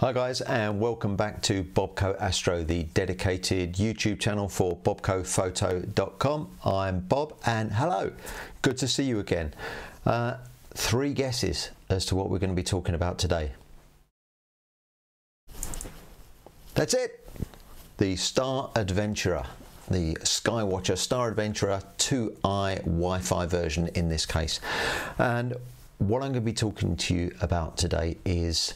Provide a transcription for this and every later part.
Hi guys, and welcome back to Bobco Astro, the dedicated YouTube channel for bobcophoto.com. I'm Bob and hello, good to see you again. 3 guesses as to what we're going to be talking about today. That's it! The Star Adventurer, the Skywatcher Star Adventurer 2i Wi-Fi version in this case. And what I'm going to be talking to you about today is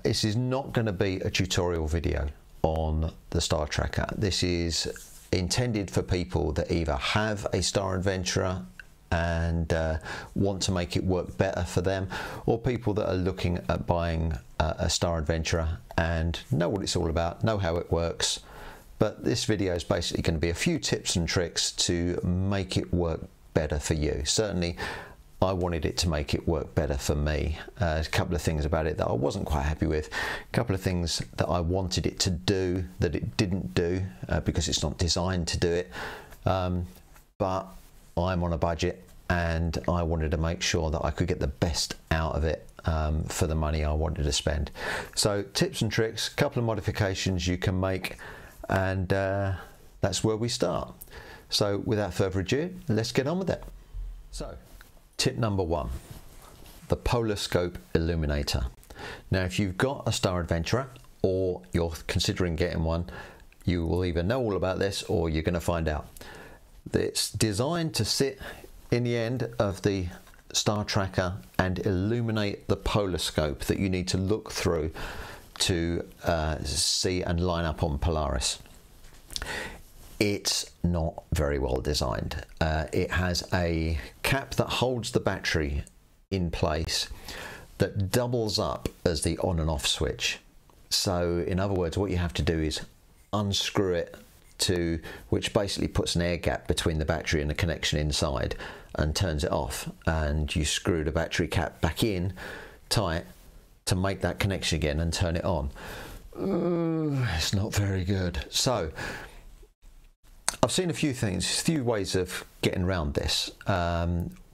this is not going to be a tutorial video on the Star Tracker. This is intended for people that either have a Star Adventurer and want to make it work better for them, or people that are looking at buying a Star Adventurer and know what it's all about, know how it works. But this video is basically going to be a few tips and tricks to make it work better for you. Certainly I wanted it to make it work better for me. A couple of things about it that I wasn't quite happy with, a couple of things that I wanted it to do that it didn't do because it's not designed to do it, but I'm on a budget and I wanted to make sure that I could get the best out of it for the money I wanted to spend. So tips and tricks, a couple of modifications you can make, and that's where we start. So without further ado, let's get on with it. So tip number 1, the Polar Scope Illuminator. Now if you've got a Star Adventurer or you're considering getting one, you will either know all about this or you're going to find out. It's designed to sit in the end of the Star Tracker and illuminate the polar scope that you need to look through to see and line up on Polaris. It's not very well designed. It has a cap that holds the battery in place that doubles up as the on and off switch. So in other words, what you have to do is unscrew it, to which basically puts an air gap between the battery and the connection inside and turns it off, and you screw the battery cap back in tight to make that connection again and turn it on. It's not very good. So I've seen a few things, a few ways of getting around this.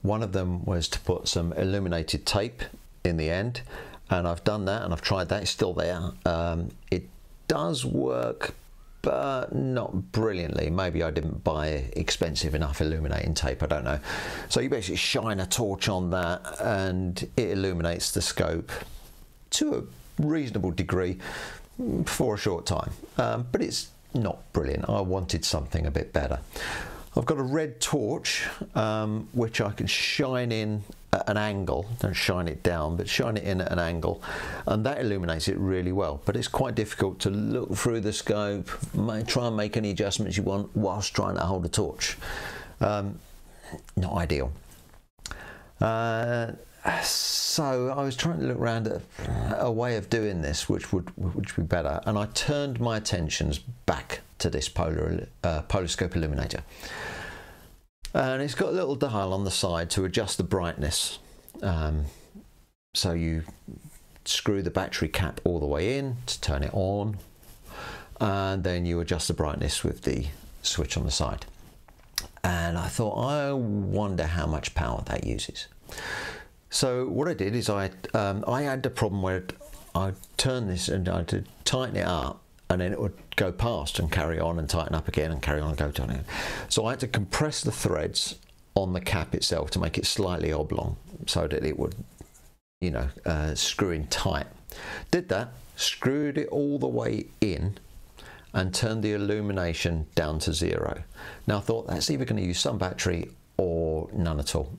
One of them was to put some illuminated tape in the end, and I've done that and I've tried that. It's still there. It does work, but not brilliantly. Maybe I didn't buy expensive enough illuminating tape, I don't know. So you basically shine a torch on that and it illuminates the scope to a reasonable degree for a short time, but it's not brilliant. I wanted something a bit better. I've got a red torch which I can shine in at an angle. Don't shine it down, but shine it in at an angle, and that illuminates it really well. But it's quite difficult to look through the scope, try and make any adjustments you want whilst trying to hold a torch. Not ideal. So I was trying to look around at a way of doing this which would be better, and I turned my attentions back to this Polar Scope Illuminator, and it's got a little dial on the side to adjust the brightness. So you screw the battery cap all the way in to turn it on, and then you adjust the brightness with the switch on the side. And I thought, I wonder how much power that uses. So what I did is I had the problem where I'd turn this and I had to tighten it up, and then it would go past and carry on and tighten up again and carry on and go down again. So I had to compress the threads on the cap itself to make it slightly oblong so that it would, you know, screw in tight. Did that, screwed it all the way in and turned the illumination down to 0. Now I thought that's either going to use some battery or none at all.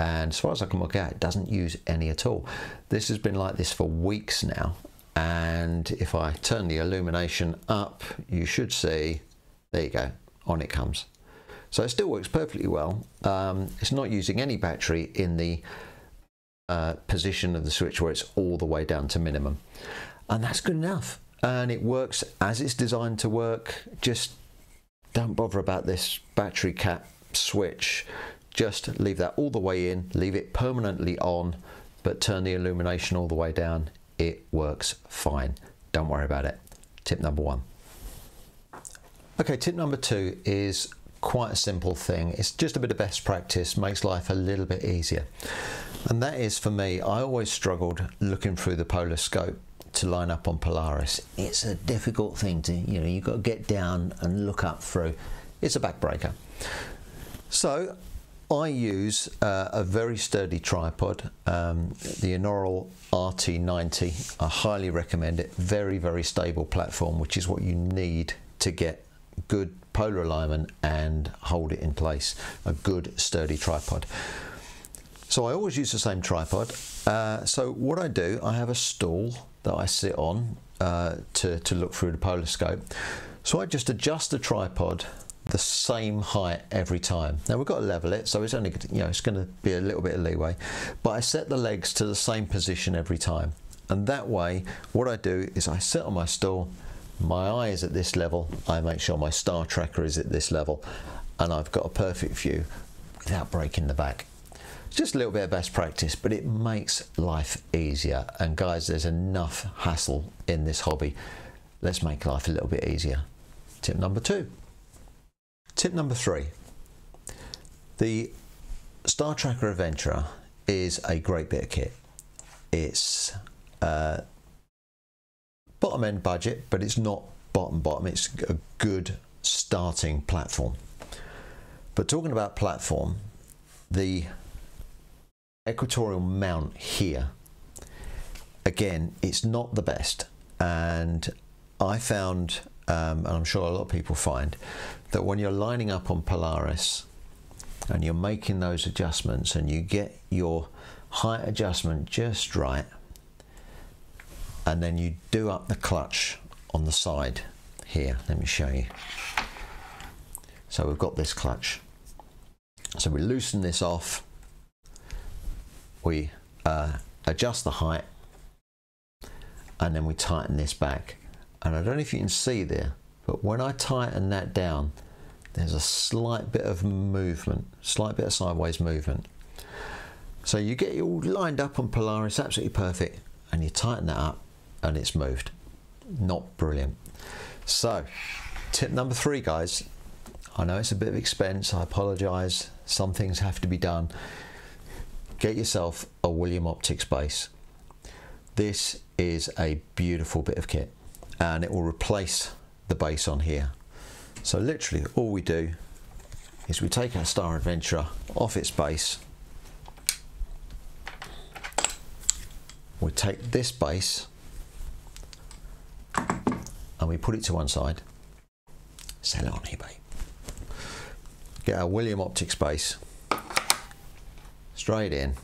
And as far as I can work out, it doesn't use any at all. This has been like this for weeks now, and if I turn the illumination up, you should see, there you go, on it comes. So it still works perfectly well. It's not using any battery in the position of the switch where it's all the way down to minimum, and that's good enough. And it works as it's designed to work. Just don't bother about this battery cap switch. Just leave that all the way in, leave it permanently on, but turn the illumination all the way down. It works fine. Don't worry about it. Tip number 1. Okay, tip number 2 is quite a simple thing. It's just a bit of best practice, makes life a little bit easier. And that is, for me, I always struggled looking through the polar scope to line up on Polaris. It's a difficult thing to, you know, you've got to get down and look up through. It's a backbreaker. So I use a very sturdy tripod, the Inaural RT90. I highly recommend it. Very, very stable platform, which is what you need to get good polar alignment and hold it in place. A good sturdy tripod. So I always use the same tripod. So what I do, I have a stool that I sit on to look through the polar scope. So I just adjust the tripod the same height every time. Now we've got to level it, so it's only, you know, it's going to be a little bit of leeway, but I set the legs to the same position every time. And that way, what I do is I sit on my stool, my eye is at this level, I make sure my star tracker is at this level, and I've got a perfect view without breaking the back. It's just a little bit of best practice, but it makes life easier. And guys, there's enough hassle in this hobby. Let's make life a little bit easier. Tip number 2. Tip number 3. The Star Tracker Adventurer is a great bit of kit. It's bottom end budget, but it's not bottom. It's a good starting platform. But talking about platform, the equatorial mount here, again, it's not the best. And I found, and I'm sure a lot of people find, that when you're lining up on Polaris and you're making those adjustments and you get your height adjustment just right, and then you do up the clutch on the side here. Let me show you. So we've got this clutch. So we loosen this off, we adjust the height, and then we tighten this back. And I don't know if you can see there, but when I tighten that down, there's a slight bit of movement, slight bit of sideways movement. So you get it all lined up on Polaris, absolutely perfect, and you tighten that up and it's moved. Not brilliant. So tip number 3, guys, I know it's a bit of expense, I apologize, some things have to be done. Get yourself a William Optics base. This is a beautiful bit of kit, and it will replace the base on here. So literally all we do is we take our Star Adventurer off its base, we take this base and we put it to one side, sell it on eBay. Get our William Optics base straight in,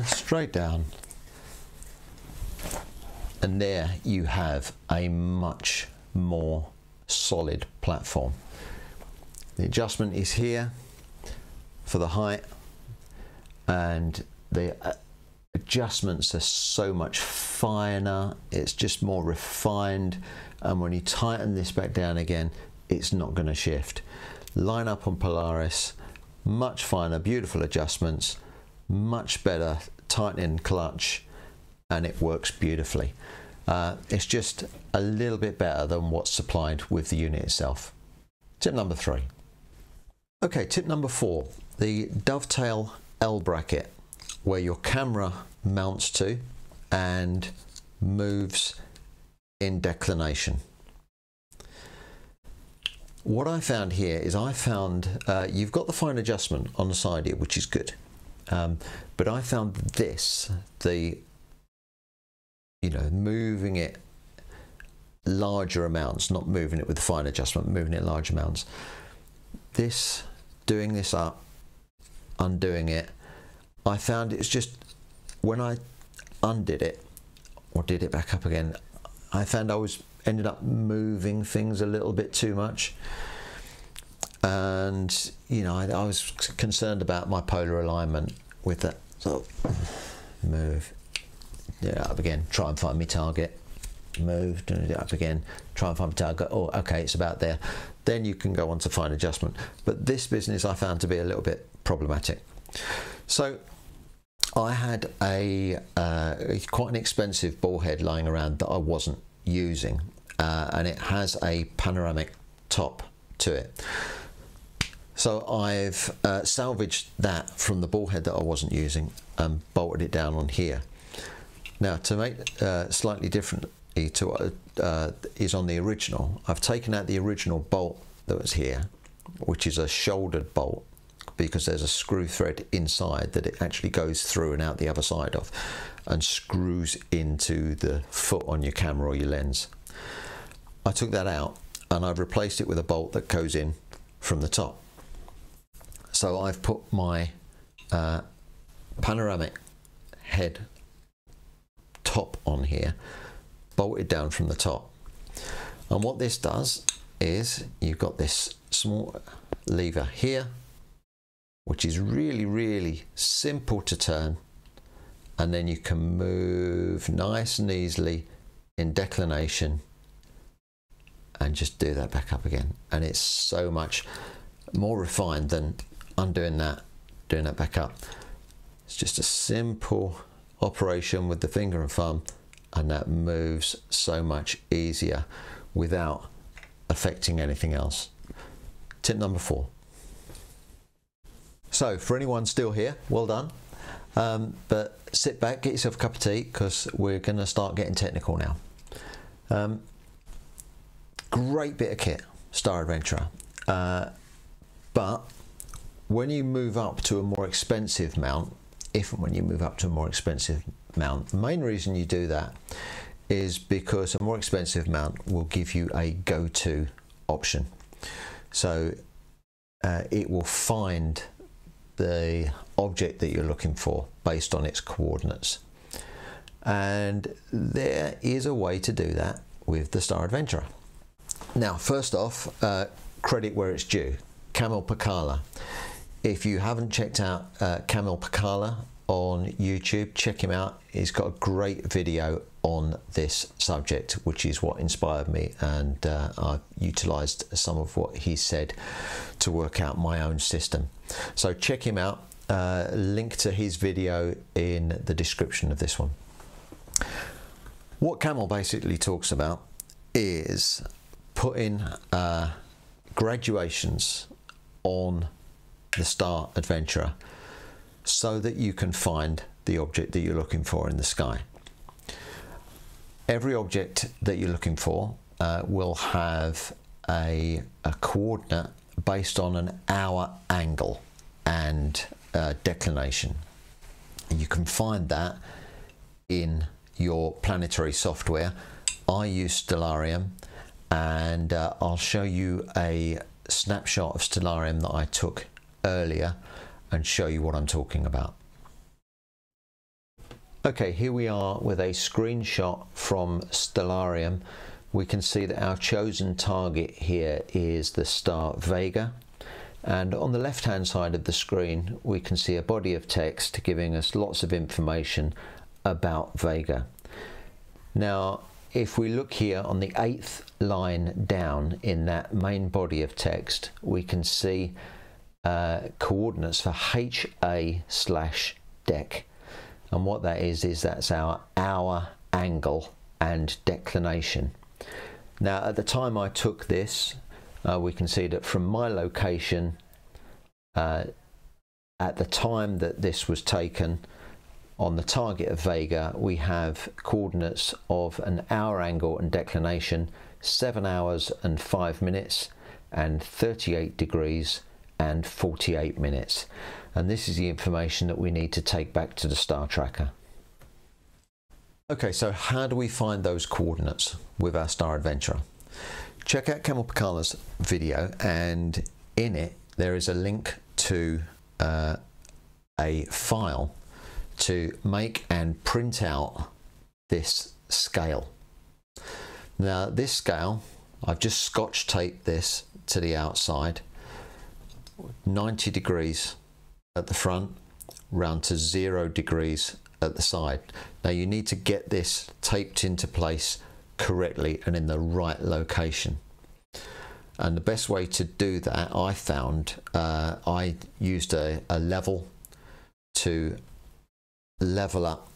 straight down, and there you have a much more solid platform. The adjustment is here for the height, and the adjustments are so much finer, it's just more refined, and when you tighten this back down again, it's not going to shift. Line up on Polaris, much finer, beautiful adjustments, much better tightening clutch, and it works beautifully. It's just a little bit better than what's supplied with the unit itself. Tip number 3. Okay, tip number 4, the dovetail L bracket, where your camera mounts to and moves in declination. What I found here is you've got the fine adjustment on the side here, which is good. But I found this, moving it larger amounts, not moving it with the fine adjustment, moving it large amounts. Doing this up, undoing it, I found it's just, when I undid it, or did it back up again, I found I ended up moving things a little bit too much. And, I was concerned about my polar alignment with that. So, move, do it up again, try and find my target, move, do it up again, try and find my target. Oh, okay, it's about there. Then you can go on to fine adjustment. But this business I found to be a little bit problematic. So I had quite an expensive ball head lying around that I wasn't using, and it has a panoramic top to it. So I've salvaged that from the ball head that I wasn't using and bolted it down on here. Now, to make slightly differently to what is on the original, I've taken out the original bolt that was here, which is a shouldered bolt, because there's a screw thread inside that it actually goes through and out the other side of and screws into the foot on your camera or your lens. I took that out and I've replaced it with a bolt that goes in from the top. So I've put my Panoramic Head top on here, bolted down from the top. And what this does is you've got this small lever here, which is really, really simple to turn, and then you can move nice and easily in declination and just do that back up again. And it's so much more refined than undoing that, doing that back up. It's just a simple operation with the finger and thumb, and that moves so much easier without affecting anything else. Tip number 4. So for anyone still here, well done. But sit back, get yourself a cup of tea, because we're going to start getting technical now. Great bit of kit, Star Adventurer. But when you move up to a more expensive mount, if and when you move up to a more expensive mount, the main reason you do that is because a more expensive mount will give you a go-to option. So it will find the object that you're looking for based on its coordinates. And there is a way to do that with the Star Adventurer. Now, first off, credit where it's due. Camille Pacala. If you haven't checked out Camille Pacala on YouTube, check him out. He's got a great video on this subject, which is what inspired me, and I've utilized some of what he said to work out my own system. So check him out. Link to his video in the description of this one. What Camille basically talks about is putting graduations on the Star Adventurer so that you can find the object that you're looking for in the sky. Every object that you're looking for will have a coordinate based on an hour angle and declination. You can find that in your planetary software. I use Stellarium, and I'll show you a snapshot of Stellarium that I took earlier and show you what I'm talking about. Okay, here we are with a screenshot from Stellarium. We can see that our chosen target here is the star Vega, and on the left hand side of the screen we can see a body of text giving us lots of information about Vega. Now, if we look here on the 8th line down in that main body of text, we can see coordinates for HA/dec, and what that is that's our hour angle and declination. Now, at the time I took this, we can see that from my location, at the time that this was taken, on the target of Vega, we have coordinates of an hour angle and declination, 7 hours and 5 minutes, and 38 degrees and 48 minutes. And this is the information that we need to take back to the star tracker. Okay, so how do we find those coordinates with our Star Adventurer? Check out Camille Pacala's video, and in it there is a link to a file to make and print out this scale. Now, this scale, I've just scotch taped this to the outside, 90 degrees at the front, round to 0 degrees at the side. Now, you need to get this taped into place correctly and in the right location. And the best way to do that, I found, I used a level to level up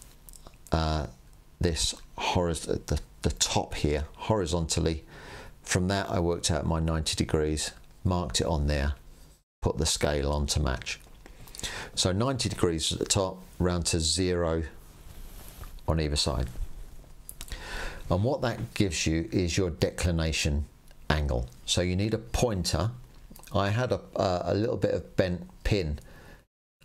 this the top here horizontally. From that I worked out my 90 degrees, marked it on there, put the scale on to match. So 90 degrees at the top, round to 0 on either side. And what that gives you is your declination angle. So you need a pointer. I had a little bit of bent pin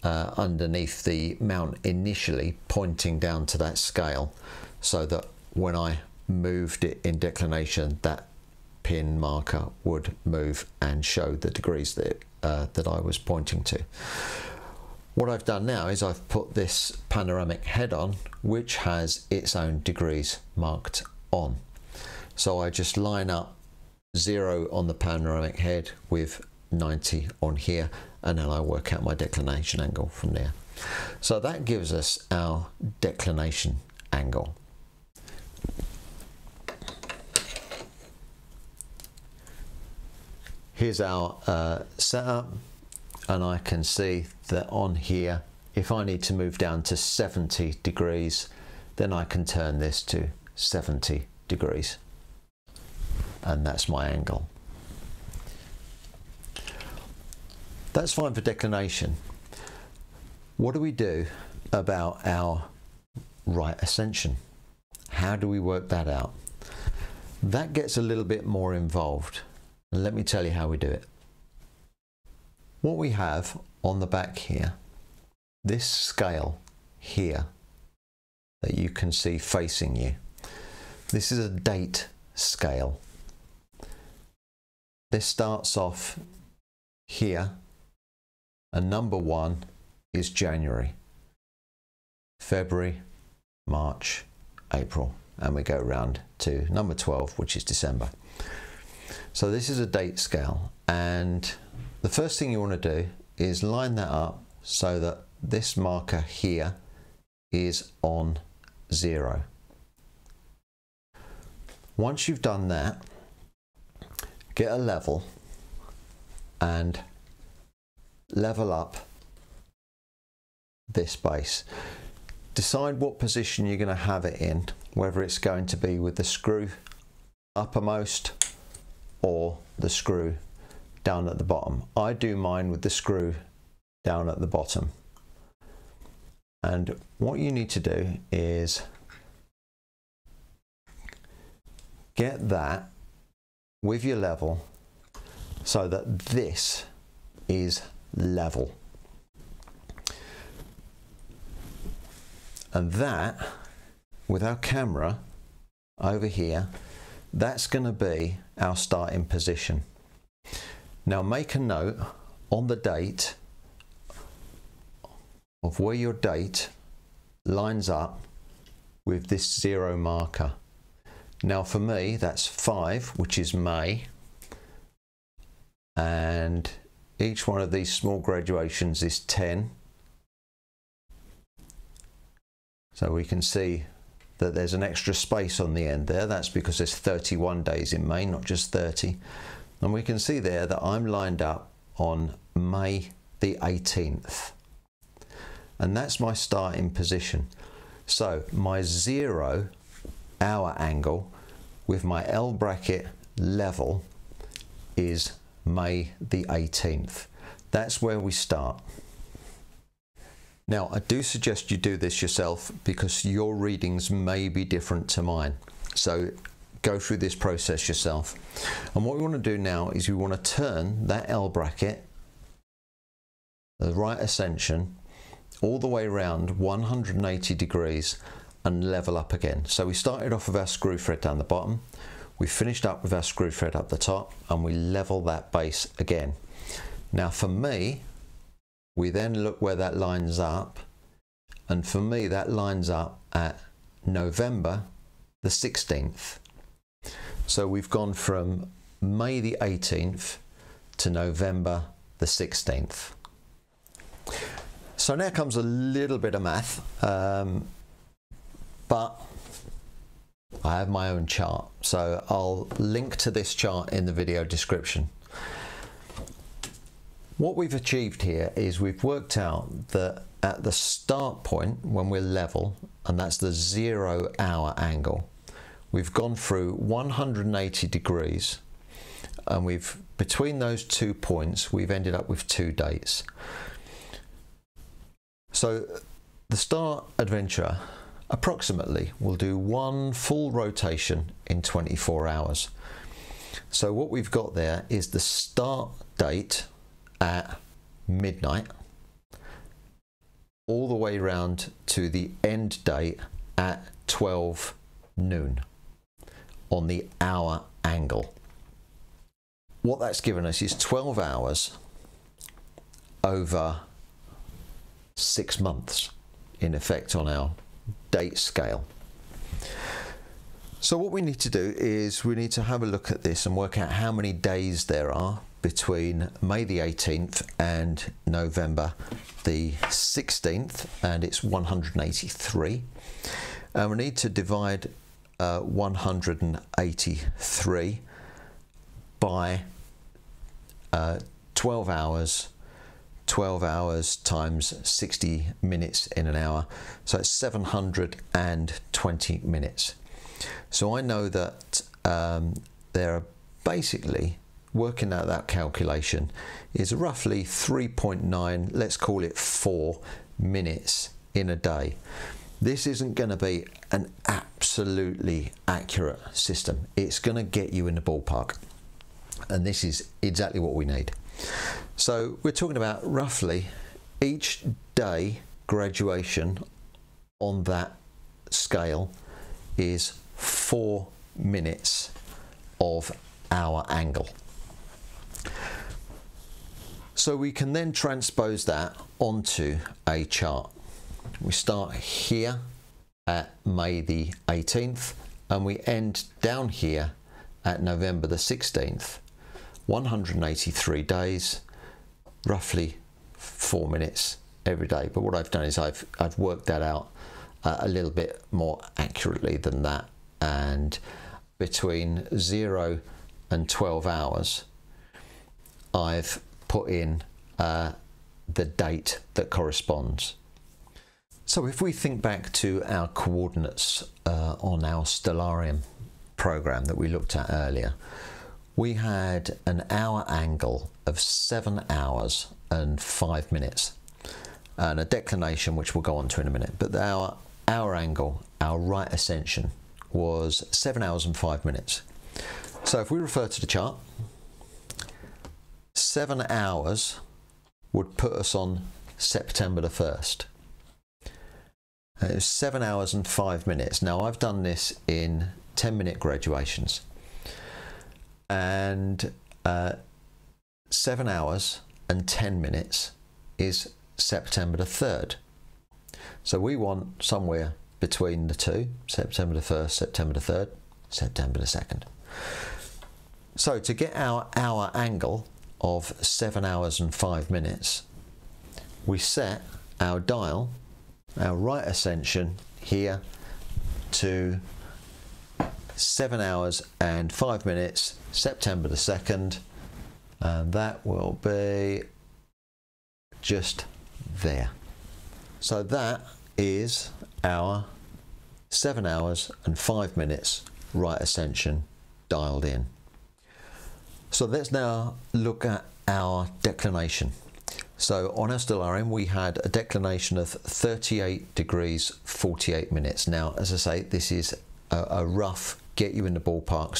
underneath the mount initially, pointing down to that scale, so that when I moved it in declination, that pin marker would move and show the degrees that I was pointing to. What I've done now is I've put this panoramic head on, which has its own degrees marked on. So I just line up 0 on the panoramic head with 90 on here, and then I work out my declination angle from there. So that gives us our declination angle. Here's our setup, and I can see that on here, if I need to move down to 70 degrees, then I can turn this to 70 degrees, and that's my angle. That's fine for declination. What do we do about our right ascension? How do we work that out? That gets a little bit more involved. And let me tell you how we do it. What we have on the back here, this scale here that you can see facing you, this is a date scale. This starts off here, and number 1 is January, February, March, April, and we go round to number 12, which is December. So this is a date scale, and the first thing you want to do is line that up so that this marker here is on 0. Once you've done that, get a level and level up this base. Decide what position you're going to have it in, whether it's going to be with the screw uppermost or the screw down at the bottom. I do mine with the screw down at the bottom. And what you need to do is get that with your level so that this is level. And that, with our camera over here, that's going to be our starting position. Now make a note on the date of where your date lines up with this 0 marker. Now for me, that's 5, which is May, and each one of these small graduations is 10. So we can see that there's an extra space on the end there. That's because there's 31 days in May, not just 30. And we can see there that I'm lined up on May the 18th. And that's my starting position. So my 0 hour angle with my L bracket level is May the 18th. That's where we start. Now, I do suggest you do this yourself because your readings may be different to mine. So go through this process yourself. And what we want to do now is we want to turn that L bracket, the right ascension, all the way around 180 degrees and level up again. So we started off with our screw thread down the bottom, we finished up with our screw thread up the top, and we level that base again. Now for me, we then look where that lines up, and for me that lines up at November the 16th. So we've gone from May the 18th to November the 16th. So now comes a little bit of math, but I have my own chart, so I'll link to this chart in the video description. What we've achieved here is we've worked out that at the start point when we're level, and that's the 0 hour angle, we've gone through 180 degrees and we've, between those 2 points, we've ended up with 2 dates. So the Star Adventurer approximately will do 1 full rotation in 24 hours. So what we've got there is the start date at midnight all the way round to the end date at 12 noon on the hour angle. What that's given us is 12 hours over 6 months in effect on our date scale. So what we need to do is we need to have a look at this and work out how many days there are between May the 18th and November the 16th, and it's 183. And we need to divide 183 by 12 hours. 12 hours times 60 minutes in an hour, so it's 720 minutes. So I know that there are basically, working out that calculation is roughly 3.9, let's call it 4 minutes in a day. This isn't going to be an absolutely accurate system. It's going to get you in the ballpark, and this is exactly what we need. So we're talking about roughly each day graduation on that scale is 4 minutes of hour angle. So we can then transpose that onto a chart. We start here at May the 18th and we end down here at November the 16th. 183 days, roughly 4 minutes every day. But what I've done is I've worked that out a little bit more accurately than that, and between 0 and 12 hours I've put in the date that corresponds. So if we think back to our coordinates on our Stellarium program that we looked at earlier, we had an hour angle of 7 hours and 5 minutes and a declination, which we'll go on to in a minute. But our hour angle, our right ascension, was 7 hours and 5 minutes. So if we refer to the chart, 7 hours would put us on September the 1st. It was 7 hours and 5 minutes. Now I've done this in 10-minute graduations. And 7 hours and 10 minutes is September the 3rd. So we want somewhere between the two, September the 1st, September the 3rd, September the 2nd. So to get our hour angle of 7 hours and 5 minutes, we set our dial, our right ascension here to 7 hours and 5 minutes, September the 2nd, and that will be just there. So that is our 7 hours and 5 minutes right ascension dialed in. So let's now look at our declination. So on our Stellarium we had a declination of 38 degrees 48 minutes. Now, as I say, this is a rough get you in the ballpark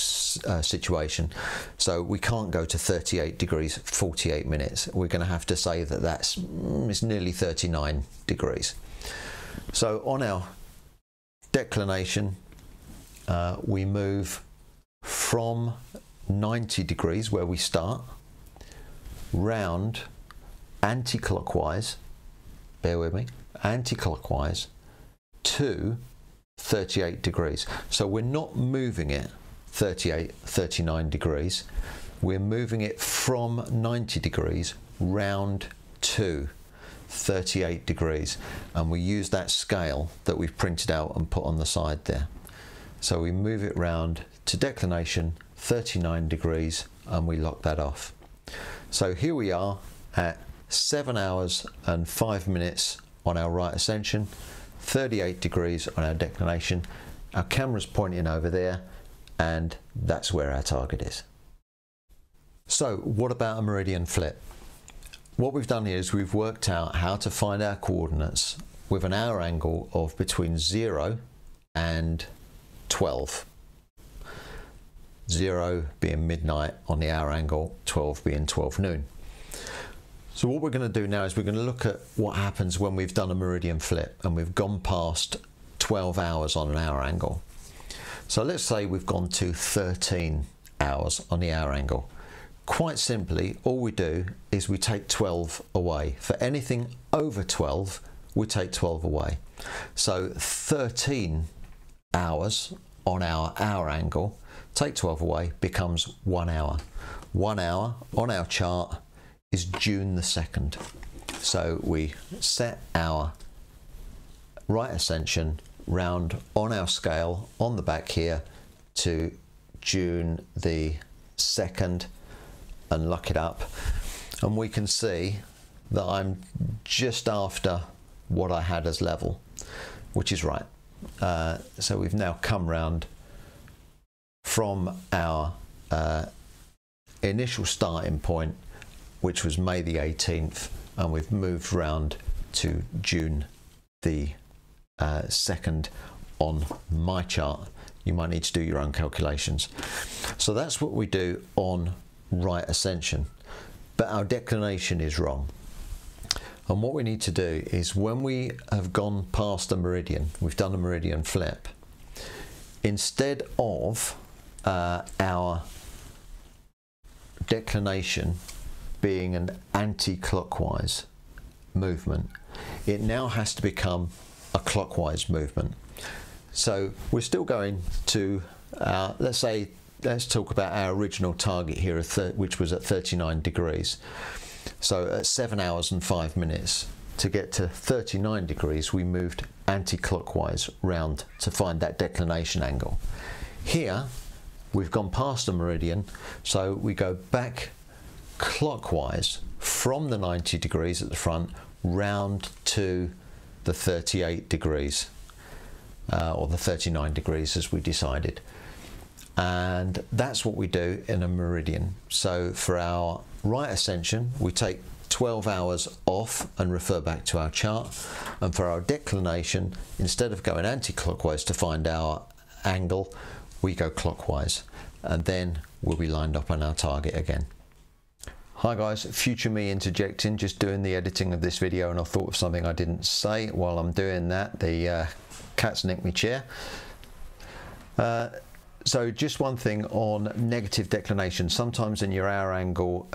situation, so we can't go to 38 degrees 48 minutes. We're going to have to say that it's nearly 39 degrees. So on our declination we move from 90 degrees where we start round anti-clockwise, bear with me, anti-clockwise to 38 degrees. So we're not moving it 38, 39 degrees. We're moving it from 90 degrees round to 38 degrees. And we use that scale that we've printed out and put on the side there. So we move it round to declination 39 degrees and we lock that off. So here we are at 7 hours and 5 minutes on our right ascension, 38 degrees on our declination. Our camera's pointing over there, and that's where our target is. So what about a Meridian Flip? What we've done here is we've worked out how to find our coordinates with an hour angle of between 0 and 12. 0 being midnight on the hour angle, 12 being 12 noon. So what we're going to do now is we're going to look at what happens when we've done a Meridian Flip and we've gone past 12 hours on an hour angle. So let's say we've gone to 13 hours on the hour angle. Quite simply, all we do is we take 12 away. For anything over 12, we take 12 away. So 13 hours on our hour angle, take 12 away, becomes 1 hour. 1 hour on our chart is June the 2nd. So we set our right ascension round on our scale on the back here to June the 2nd and lock it up, and we can see that I'm just after what I had as level, which is right. So we've now come round from our initial starting point, which was May the 18th, and we've moved round to June the 2nd on my chart. You might need to do your own calculations. So that's what we do on right ascension, but our declination is wrong. And what we need to do is, when we have gone past a meridian, we've done a Meridian Flip, instead of our declination being an anti-clockwise movement, it now has to become a clockwise movement. So we're still going to let's talk about our original target here, which was at 39 degrees. So at 7 hours and 5 minutes to get to 39 degrees, we moved anti-clockwise round to find that declination angle. Here we've gone past the meridian, so we go back clockwise from the 90 degrees at the front round to the 38 degrees or the 39 degrees as we decided. And that's what we do in a meridian. So for our right ascension, we take 12 hours off and refer back to our chart. And for our declination, instead of going anti-clockwise to find our angle, we go clockwise, and then we'll be lined up on our target again. Hi guys, future me interjecting, just doing the editing of this video, and I thought of something I didn't say while I'm doing that. The cat's nicked my chair. So just one thing on negative declination. Sometimes in your hour angle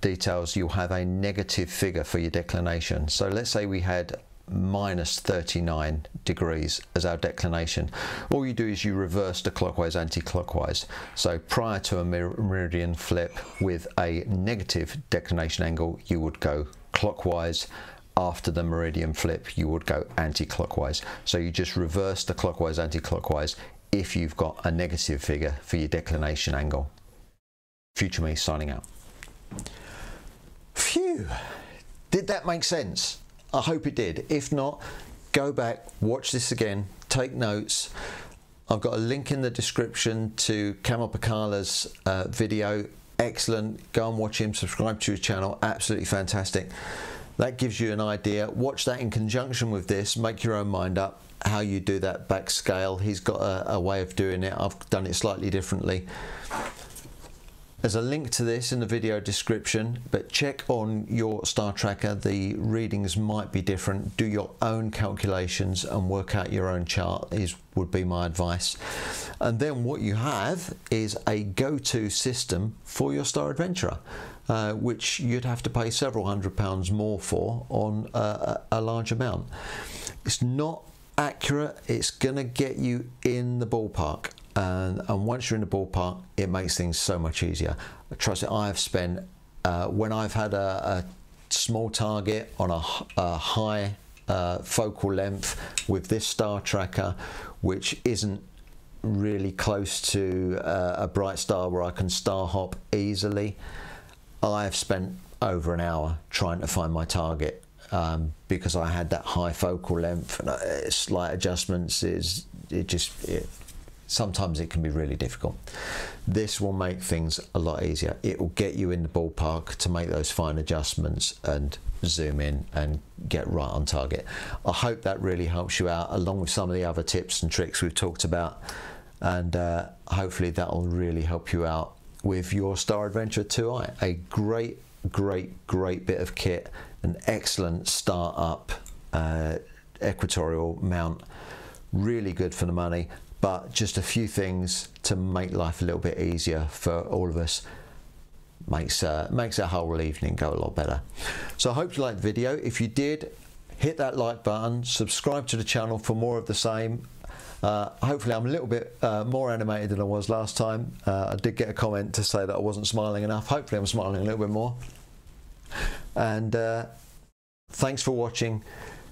details, you'll have a negative figure for your declination. So let's say we had minus 39 degrees as our declination. All you do is you reverse the clockwise anti-clockwise. So prior to a Meridian Flip with a negative declination angle, you would go clockwise. After the Meridian Flip, you would go anti-clockwise. So you just reverse the clockwise anti-clockwise if you've got a negative figure for your declination angle. Future me signing out. Phew, did that make sense? I hope it did. If not, go back, watch this again, take notes. I've got a link in the description to Kamal Pakala's video. Excellent. Go and watch him, subscribe to his channel, absolutely fantastic. That gives you an idea. Watch that in conjunction with this, make your own mind up how you do that back scale. He's got a way of doing it. I've done it slightly differently. There's a link to this in the video description, but check on your star tracker. The readings might be different. Do your own calculations and work out your own chart would be my advice. And then what you have is a GOTO system for your Star Adventurer, which you'd have to pay several £100 more for on a large amount. It's not accurate. It's gonna get you in the ballpark, and once you're in the ballpark, it makes things so much easier. Trust it, I've spent when I've had a small target on a high focal length with this star tracker, which isn't really close to a bright star where I can star hop easily, I've spent over an hour trying to find my target. Because I had that high focal length and slight adjustments, sometimes it can be really difficult. This will make things a lot easier. It will get you in the ballpark to make those fine adjustments and zoom in and get right on target. I hope that really helps you out, along with some of the other tips and tricks we've talked about, and hopefully that will really help you out with your Star Adventure 2i. A great bit of kit, an excellent start-up equatorial mount, really good for the money, but just a few things to make life a little bit easier for all of us. Makes our whole evening go a lot better. So I hope you liked the video. If you did, hit that like button, subscribe to the channel for more of the same. Hopefully I'm a little bit more animated than I was last time. I did get a comment to say that I wasn't smiling enough. Hopefully I'm smiling a little bit more. And thanks for watching.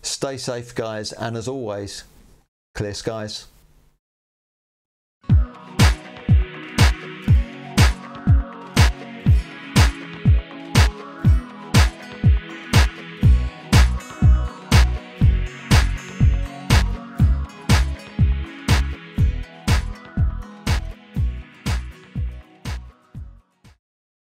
Stay safe, guys, and as always, clear skies.